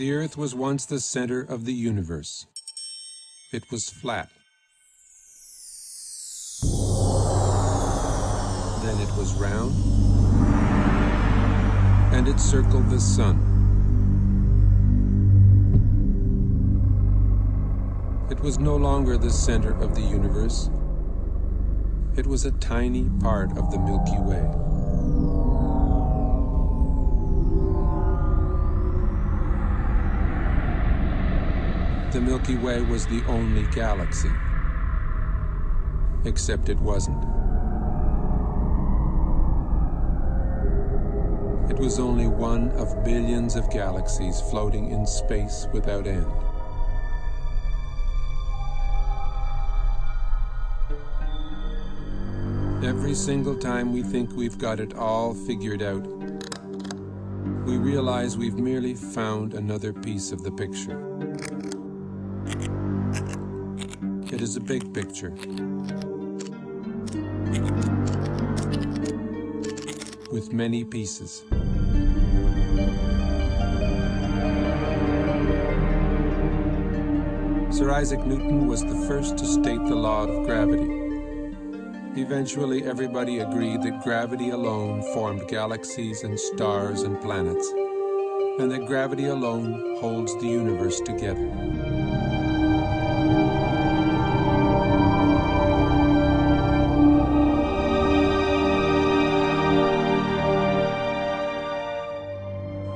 The Earth was once the center of the universe. It was flat. Then it was round, and it circled the sun. It was no longer the center of the universe. It was a tiny part of the Milky Way. The Milky Way was the only galaxy. Except it wasn't. It was only one of billions of galaxies floating in space without end. Every single time we think we've got it all figured out, we realize we've merely found another piece of the picture. It is a big picture, with many pieces. Sir Isaac Newton was the first to state the law of gravity. Eventually, everybody agreed that gravity alone formed galaxies and stars and planets, and that gravity alone holds the universe together.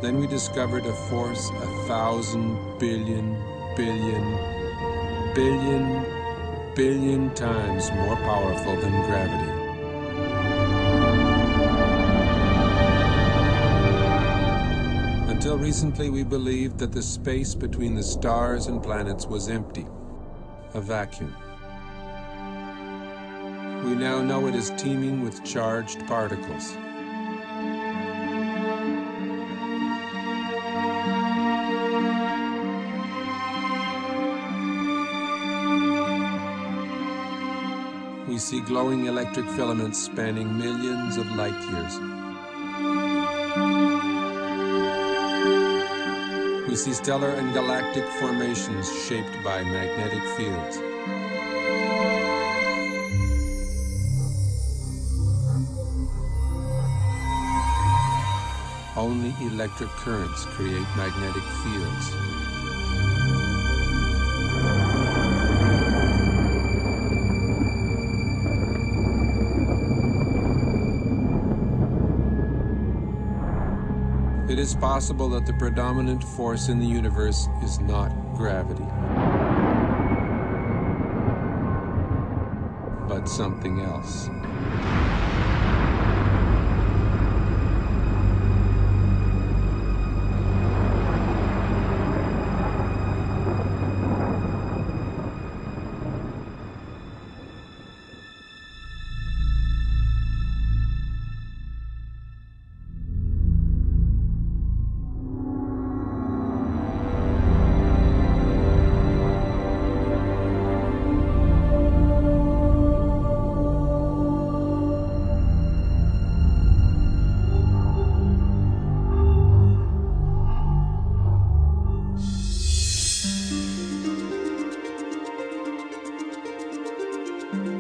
Then we discovered a force 1,000 billion times more powerful than gravity. Until recently, we believed that the space between the stars and planets was empty, a vacuum. We now know it is teeming with charged particles. We see glowing electric filaments spanning millions of light years. We see stellar and galactic formations shaped by magnetic fields. Only electric currents create magnetic fields. It is possible that the predominant force in the universe is not gravity, but something else.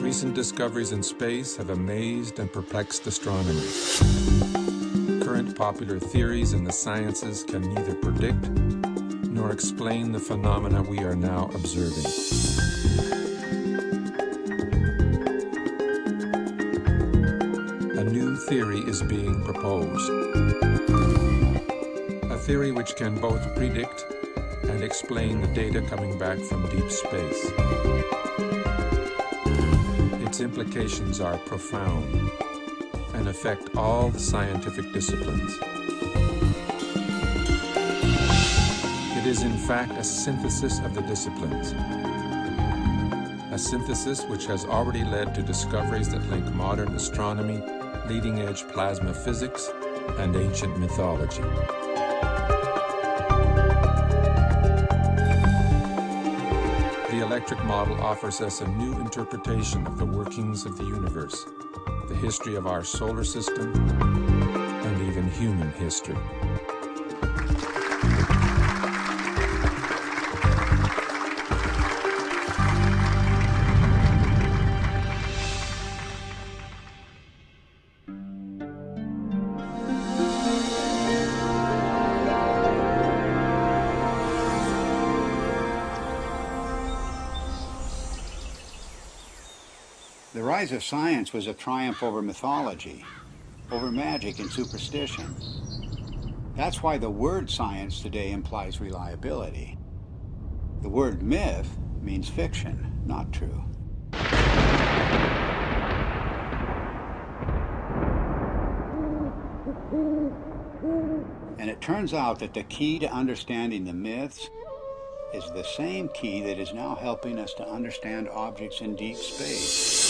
Recent discoveries in space have amazed and perplexed astronomers. Current popular theories in the sciences can neither predict nor explain the phenomena we are now observing. A new theory is being proposed. A theory which can both predict and explain the data coming back from deep space. Its implications are profound and affect all the scientific disciplines. It is in fact a synthesis of the disciplines. A synthesis which has already led to discoveries that link modern astronomy, leading-edge plasma physics, and ancient mythology. The electric model offers us a new interpretation of the workings of the universe, the history of our solar system, and even human history. The rise of science was a triumph over mythology, over magic and superstition. That's why the word science today implies reliability. The word myth means fiction, not true. And it turns out that the key to understanding the myths is the same key that is now helping us to understand objects in deep space,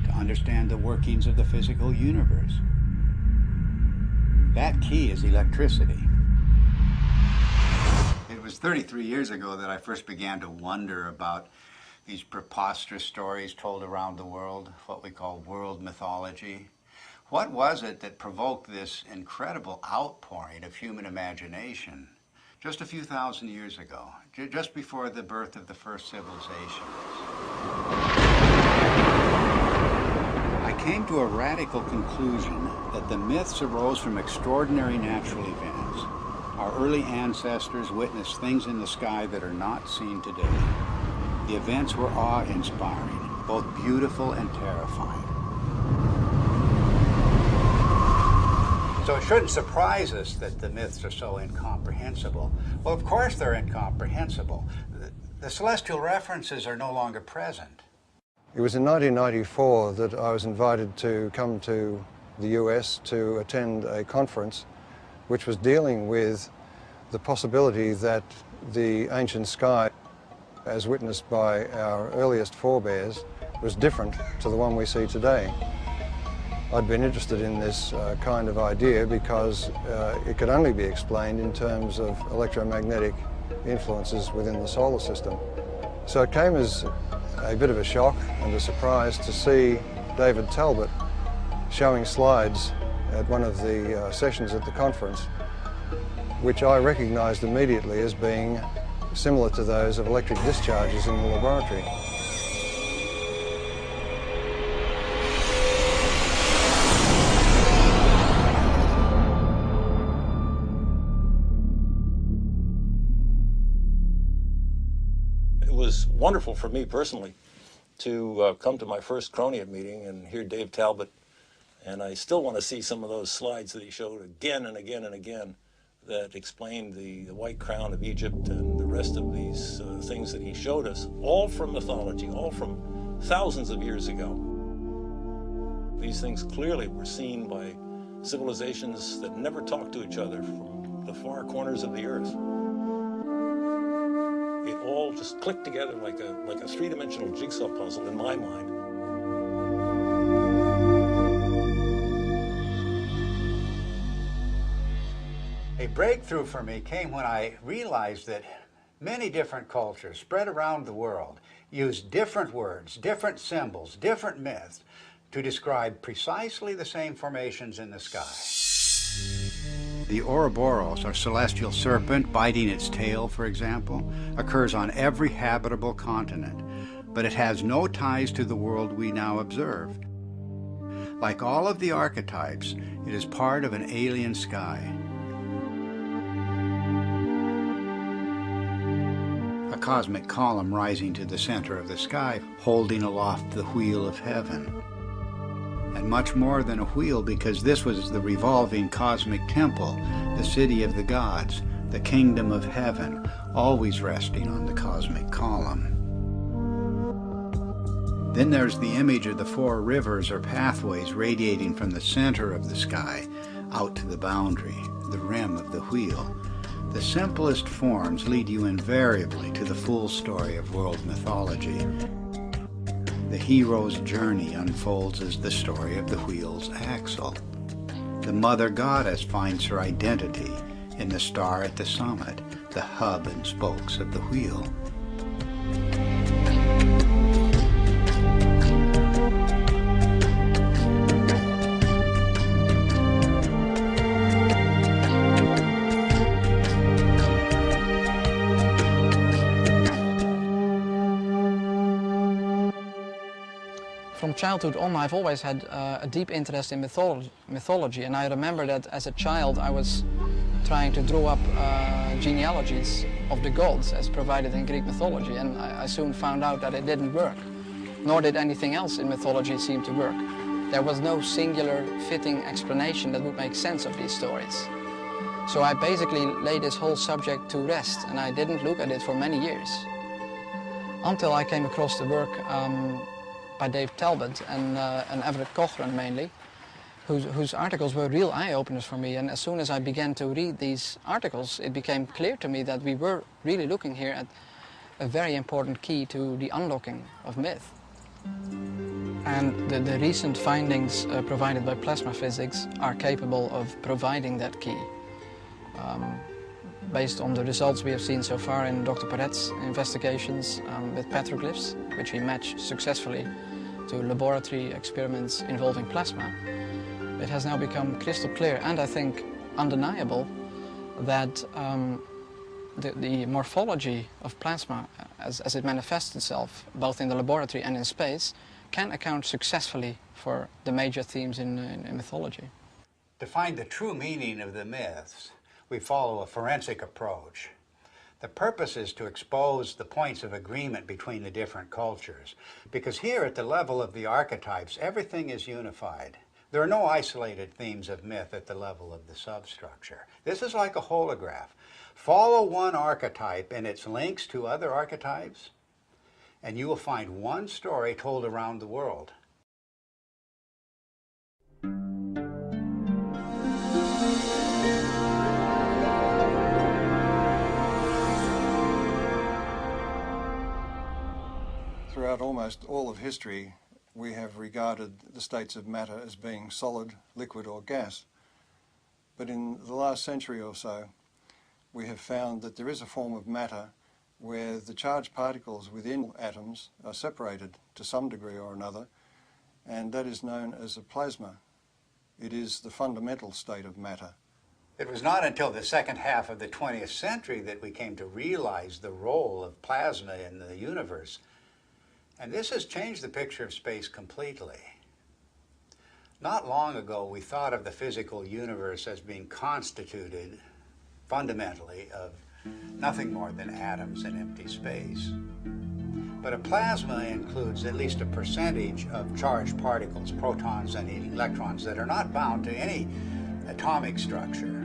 to understand the workings of the physical universe. That key is electricity. It was 33 years ago that I first began to wonder about these preposterous stories told around the world, what we call world mythology. What was it that provoked this incredible outpouring of human imagination just a few thousand years ago, just before the birth of the first civilization? I came to a radical conclusion that the myths arose from extraordinary natural events. Our early ancestors witnessed things in the sky that are not seen today. The events were awe-inspiring, both beautiful and terrifying. So it shouldn't surprise us that the myths are so incomprehensible. Well, of course they're incomprehensible. The celestial references are no longer present. It was in 1994 that I was invited to come to the US to attend a conference which was dealing with the possibility that the ancient sky, as witnessed by our earliest forebears, was different to the one we see today. I'd been interested in this kind of idea because it could only be explained in terms of electromagnetic influences within the solar system. So it came as a bit of a shock and a surprise to see David Talbot showing slides at one of the sessions at the conference, which I recognized immediately as being similar to those of electric discharges in the laboratory. It was wonderful for me personally to come to my first Cronian meeting and hear Dave Talbot, and I still want to see some of those slides that he showed again and again and again that explained the White Crown of Egypt and the rest of these things that he showed us, all from mythology, all from thousands of years ago. These things clearly were seen by civilizations that never talked to each other from the far corners of the earth. It all just clicked together like a three-dimensional jigsaw puzzle in my mind. A breakthrough for me came when I realized that many different cultures spread around the world use different words, different symbols, different myths to describe precisely the same formations in the sky. The Ouroboros, or celestial serpent biting its tail, for example, occurs on every habitable continent, but it has no ties to the world we now observe. Like all of the archetypes, it is part of an alien sky. A cosmic column rising to the center of the sky, holding aloft the wheel of heaven. And much more than a wheel, because this was the revolving cosmic temple, the city of the gods, the kingdom of heaven, always resting on the cosmic column. Then there's the image of the four rivers or pathways radiating from the center of the sky out to the boundary, the rim of the wheel. The simplest forms lead you invariably to the full story of world mythology. The hero's journey unfolds as the story of the wheel's axle. The mother goddess finds her identity in the star at the summit, the hub and spokes of the wheel. From childhood on, I've always had a deep interest in mythology, and I remember that as a child I was trying to draw up genealogies of the gods as provided in Greek mythology, and I soon found out that it didn't work, nor did anything else in mythology seem to work. There was no singular fitting explanation that would make sense of these stories. So I basically laid this whole subject to rest, and I didn't look at it for many years. Until I came across the work by Dave Talbot and Everett Cochran mainly, whose articles were real eye-openers for me. And as soon as I began to read these articles, it became clear to me that we were really looking here at a very important key to the unlocking of myth. And the recent findings provided by plasma physics are capable of providing that key. Based on the results we have seen so far in Dr. Perret's investigations with petroglyphs, which we matched successfully to laboratory experiments involving plasma, it has now become crystal clear and I think undeniable that the morphology of plasma as it manifests itself both in the laboratory and in space can account successfully for the major themes in mythology. To find the true meaning of the myths, we follow a forensic approach. The purpose is to expose the points of agreement between the different cultures, because here at the level of the archetypes, everything is unified. There are no isolated themes of myth at the level of the substructure. This is like a holograph. Follow one archetype and its links to other archetypes, and you will find one story told around the world. Throughout almost all of history, we have regarded the states of matter as being solid, liquid or gas. But in the last century or so, we have found that there is a form of matter where the charged particles within atoms are separated to some degree or another, and that is known as a plasma. It is the fundamental state of matter. It was not until the second half of the 20th century that we came to realize the role of plasma in the universe. And this has changed the picture of space completely. Not long ago, we thought of the physical universe as being constituted fundamentally of nothing more than atoms and empty space. But a plasma includes at least a percentage of charged particles, protons and electrons, that are not bound to any atomic structure.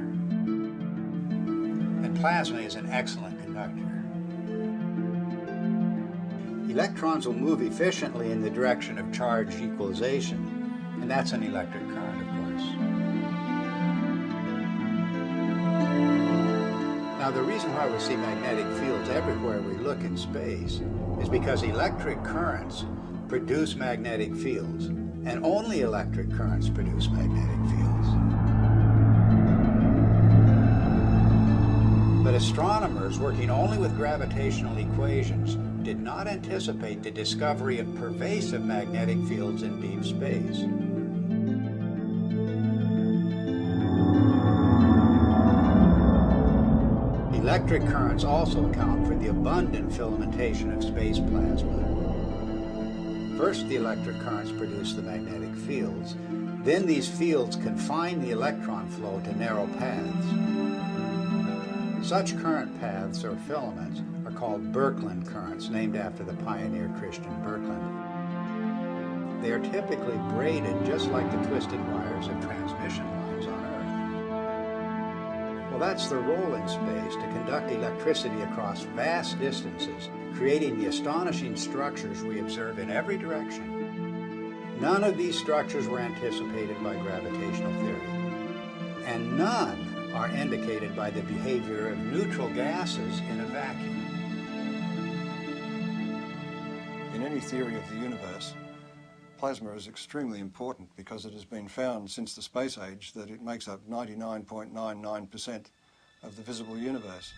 And plasma is an excellent conductor. Electrons will move efficiently in the direction of charge equalization, and that's an electric current, of course. Now, the reason why we see magnetic fields everywhere we look in space is because electric currents produce magnetic fields, and only electric currents produce magnetic fields. But astronomers working only with gravitational equations did not anticipate the discovery of pervasive magnetic fields in deep space. Electric currents also account for the abundant filamentation of space plasma. First, the electric currents produce the magnetic fields. Then these fields confine the electron flow to narrow paths. Such current paths, or filaments, are called Birkeland currents, named after the pioneer Christian Birkeland. They are typically braided just like the twisted wires of transmission lines on Earth. Well, that's their role in space, to conduct electricity across vast distances, creating the astonishing structures we observe in every direction. None of these structures were anticipated by gravitational theory, and none are indicated by the behavior of neutral gases in a vacuum. In any theory of the universe, plasma is extremely important because it has been found since the space age that it makes up 99.99% of the visible universe.